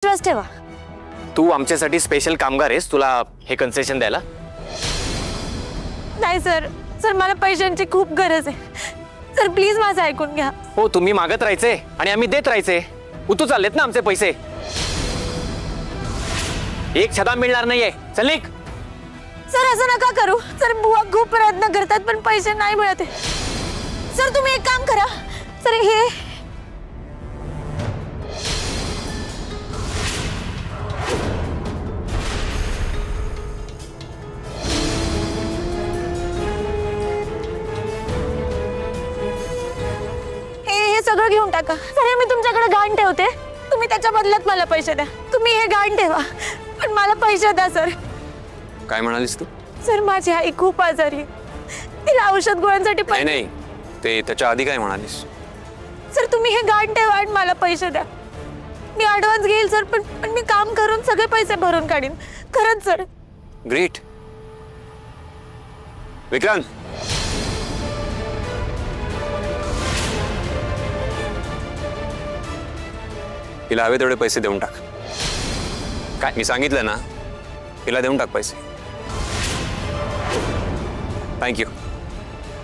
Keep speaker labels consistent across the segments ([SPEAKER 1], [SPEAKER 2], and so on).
[SPEAKER 1] विश्वास ठेवा।
[SPEAKER 2] तू आमच्यासाठी स्पेशल कामगार आहेस, तुला हे कन्सेशन द्यायला?
[SPEAKER 1] नाही सर, सर मला पैशांची खूप गरज आहे सर, प्लीज माझं ऐकून घ्या।
[SPEAKER 2] हो, तुम्ही मागत राहायचे आणि आम्ही देत राहायचे। उतू चाललेत ना आमचे पैसे। एक छदा मिळणार नाहीये, चल निघ।
[SPEAKER 1] सर असं नका करू सर, बुवा खूप प्रयत्न करतात पण पैसे नाही मिळत। सर तुम्ही एक काम करा सर, हे सगळं घेऊन टाका सर, हे मी तुमच्याकडे गहाण ठेवते, तुम्ही त्याच्या बदल्यात मला पैसे द्या। तुम्ही हे गहाण ठेवा पण मला पैसे द्या सर।
[SPEAKER 2] काय म्हणालीस तू?
[SPEAKER 1] सर माझी आई खूप आजारी, तिला औषध गोळ्यांसाठी
[SPEAKER 2] नाही नाही, ते त्याच्या आधी काय म्हणालीस?
[SPEAKER 1] सर तुम्ही हे गहाण ठेवा आणि मला पैसे द्या। मी ॲडव्हान्स घेईल सर, पण मी काम करून सगळे पैसे भरून काढीन, खरंच सर।
[SPEAKER 2] ग्रेट विक्रांत, हिला हवे तेवढे पैसे देऊन टाक। काय मी सांगितलं ना, हिला देऊन टाक पैसे। थँक्यू,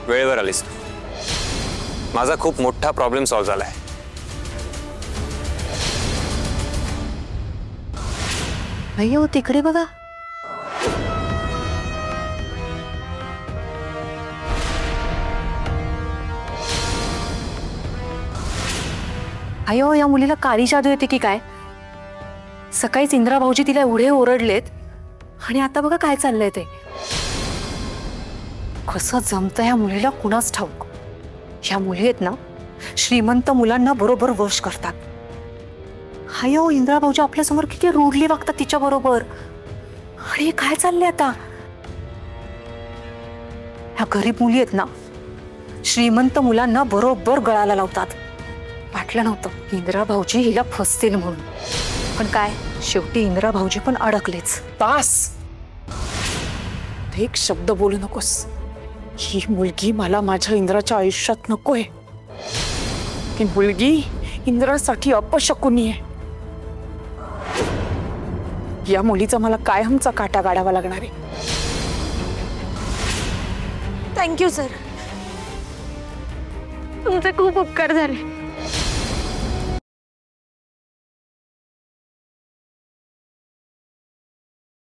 [SPEAKER 2] वेळेवर आलीस तू। माझा खूप मोठा प्रॉब्लेम सॉल्व्ह झालाय।
[SPEAKER 1] अय्यो तिकडे बघा, अयो या मुलीला काळी जादू येते की काय? सकाळीच इंद्रा भाऊजी तिला एवढे ओरडलेत आणि आता बघा काय चाललंय ते। कसं जमतं ह्या मुलीला कुणाच ठाऊक। ह्या मुली आहेत ना, श्रीमंत मुलांना बरोबर वश करतात। अयो इंद्रा भाऊजी आपल्यासमोर किती रूडली वागतात तिच्या बरोबर, आणि काय चाललंय आता? ह्या गरीब मुली आहेत ना, श्रीमंत मुलांना बरोबर गळाला लावतात। वाटलं नव्हतं इंदिरा भाऊजी हिला फसतील म्हणून, पण काय शेवटी इंदिरा भाऊजी पण अडकलेच।
[SPEAKER 3] तास एक शब्द बोलू नकोस। ही मुलगी मला माझ्या इंद्राच्या आयुष्यात नकोय। ही मुलगी इंद्रासाठी अपशकुनी आहे। या मुलीचा मला कायमचा काटा काढावा लागणार आहे।
[SPEAKER 1] थँक्यू सर, तुमचे खूप उपकार झाले।